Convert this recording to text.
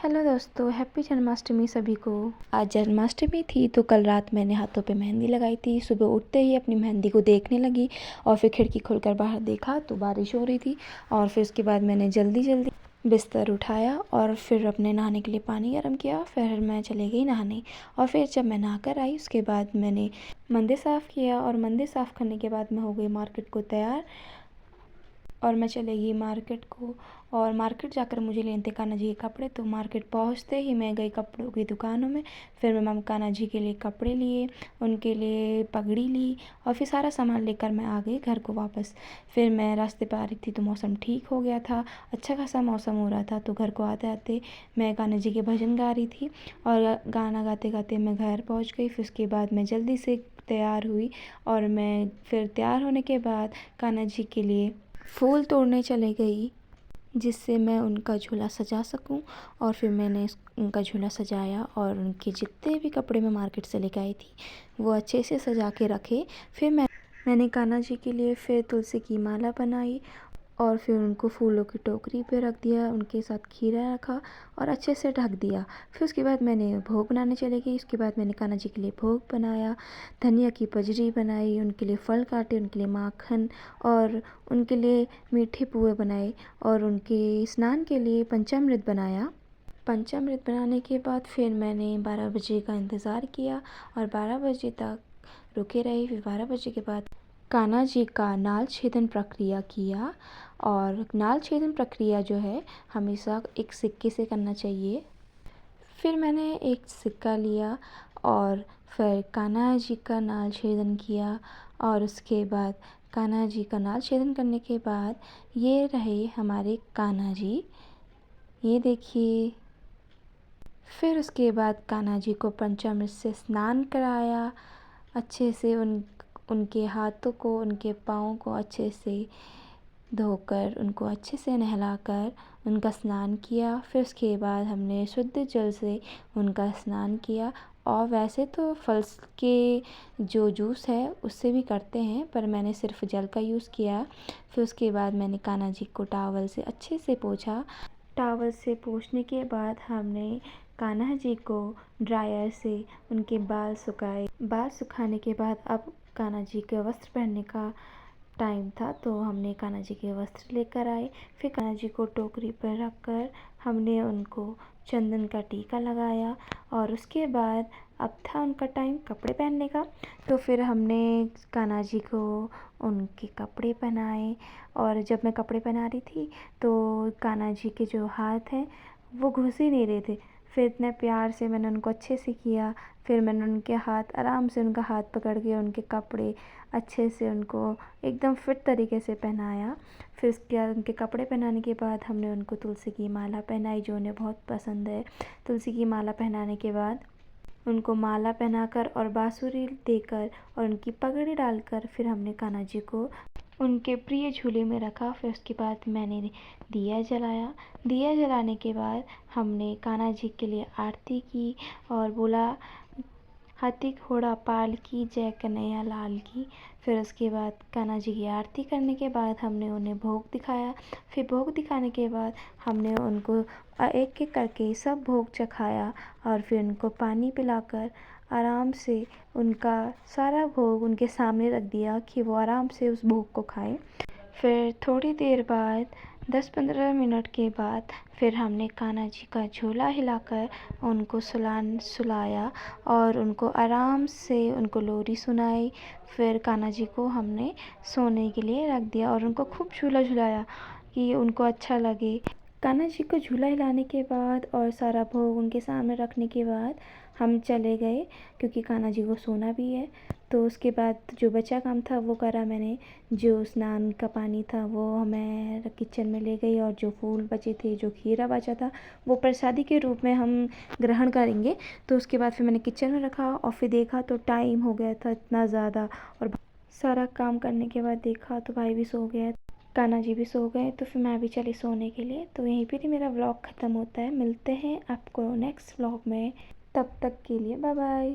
Hello दोस्तों, happy Janmashtami सभी को। आज जन्माष्टमी थी तो कल रात मैंने हाथों पे मेहंदी लगाई थी। सुबह उठते ही अपनी मेहंदी को देखने लगी और फिर खिड़की खोलकर बाहर देखा तो बारिश हो रही थी। और फिर उसके बाद मैंने जल्दी जल्दी बिस्तर उठाया और फिर अपने नहाने के लिए पानी गर्म किया। फिर मैं चली गई नहाने और फिर जब मैं नहा कर आई उसके बाद मैंने मंदिर साफ़ किया और मंदिर साफ़ करने के बाद मैं हो गई मार्केट को तैयार और मैं चली गई मार्केट को। और मार्केट जाकर मुझे लेने थे कान्हा जी के कपड़े, तो मार्केट पहुंचते ही मैं गई कपड़ों की दुकानों में। फिर मैं कान्हा जी के लिए कपड़े लिए, उनके लिए पगड़ी ली और फिर सारा सामान लेकर मैं आ गई घर को वापस। फिर मैं रास्ते पर आ रही थी तो मौसम ठीक हो गया था, अच्छा खासा मौसम हो रहा था। तो घर को आते आते मैं कान्हा जी के भजन गा रही थी और गाना गाते गाते मैं घर पहुँच गई। फिर उसके बाद मैं जल्दी से तैयार हुई और मैं फिर तैयार होने के बाद कान्हा जी के लिए फूल तोड़ने चले गई जिससे मैं उनका झूला सजा सकूं। और फिर मैंने उनका झूला सजाया और उनके जितने भी कपड़े मैं मार्केट से लेकर आई थी वो अच्छे से सजा के रखे। फिर मैंने कान्हा जी के लिए फिर तुलसी की माला बनाई और फिर उनको फूलों की टोकरी पे रख दिया, उनके साथ खीरा रखा और अच्छे से ढक दिया। फिर उसके बाद मैंने भोग बनाने चली गई। उसके बाद मैंने कान्हा जी के लिए भोग बनाया, धनिया की पजरी बनाई, उनके लिए फल काटे, उनके लिए माखन और उनके लिए मीठे पुए बनाए और उनके स्नान के लिए पंचामृत बनाया। पंचामृत बनाने के बाद फिर मैंने 12 बजे का इंतज़ार किया और 12 बजे तक रुके रहे। फिर 12 बजे के बाद कान्हा जी का नाल छेदन प्रक्रिया किया। और नाल छेदन प्रक्रिया जो है हमेशा एक सिक्के से करना चाहिए। फिर मैंने एक सिक्का लिया और फिर कान्हा जी का नाल छेदन किया और उसके बाद कान्हा जी का नाल छेदन करने के बाद ये रहे हमारे कान्हा जी, ये देखिए। फिर उसके बाद कान्हा जी को पंचामृत से स्नान कराया अच्छे से, उनके हाथों को, उनके पाँव को अच्छे से धोकर, उनको अच्छे से नहलाकर उनका स्नान किया। फिर उसके बाद हमने शुद्ध जल से उनका स्नान किया। और वैसे तो फल के जो जूस है उससे भी करते हैं, पर मैंने सिर्फ जल का यूज़ किया। फिर उसके बाद मैंने कान्हा जी को टॉवल से अच्छे से पोंछा। टॉवल से पोंछने के बाद हमने कान्हा जी को ड्रायर से उनके बाल सुखाए। बाल सुखाने के बाद अब कान्हा जी के वस्त्र पहनने का टाइम था तो हमने कान्हा जी के वस्त्र लेकर आए। फिर कान्हा जी को टोकरी पर रखकर हमने उनको चंदन का टीका लगाया और उसके बाद अब था उनका टाइम कपड़े पहनने का। तो फिर हमने कान्हा जी को उनके कपड़े पहनाए और जब मैं कपड़े पहना रही थी तो कान्हा जी के जो हाथ हैं वो घुस ही नहीं रहे थे। फिर इतने प्यार से मैंने उनको अच्छे से किया। फिर मैंने उनके हाथ आराम से, उनका हाथ पकड़ के उनके कपड़े अच्छे से उनको एकदम फिट तरीके से पहनाया। फिर उसके बाद उनके कपड़े पहनाने के बाद हमने उनको तुलसी की माला पहनाई जो उन्हें बहुत पसंद है। तुलसी की माला पहनाने के बाद उनको माला पहनाकर और बांसुरी देकर और उनकी पगड़ी डालकर फिर हमने कान्हा जी को उनके प्रिय झूले में रखा। फिर उसके बाद मैंने दिया जलाया। दिया जलाने के बाद हमने कान्हा जी के लिए आरती की और बोला, हाथी घोड़ा पाल की जय कन्हैया लाल की। फिर उसके बाद कान्हा जी की आरती करने के बाद हमने उन्हें भोग दिखाया। फिर भोग दिखाने के बाद हमने उनको एक एक करके सब भोग चखाया और फिर उनको पानी पिलाकर आराम से उनका सारा भोग उनके सामने रख दिया कि वो आराम से उस भोग को खाएं। फिर थोड़ी देर बाद 10-15 मिनट के बाद फिर हमने कान्हा जी का झूला हिलाकर उनको सुलाया और उनको आराम से उनको लोरी सुनाई। फिर कान्हा जी को हमने सोने के लिए रख दिया और उनको खूब झूला झुलाया कि उनको अच्छा लगे। कान्हा जी को झूला हिलाने के बाद और सारा भोग उनके सामने रखने के बाद हम चले गए क्योंकि कान्हा जी को सोना भी है। तो उसके बाद जो बचा काम था वो करा मैंने। जो स्नान का पानी था वो मैं किचन में ले गई और जो फूल बचे थे, जो खीरा बचा था वो प्रसादी के रूप में हम ग्रहण करेंगे। तो उसके बाद फिर मैंने किचन में रखा और फिर देखा तो टाइम हो गया था इतना ज़्यादा। और सारा काम करने के बाद देखा तो भाई भी सो गया, कान्हा जी भी सो गए, तो फिर मैं भी चली सोने के लिए। तो यहीं पर ही मेरा व्लॉग ख़त्म होता है। मिलते हैं आपको नेक्स्ट व्लॉग में, तब तक के लिए बाय बाय।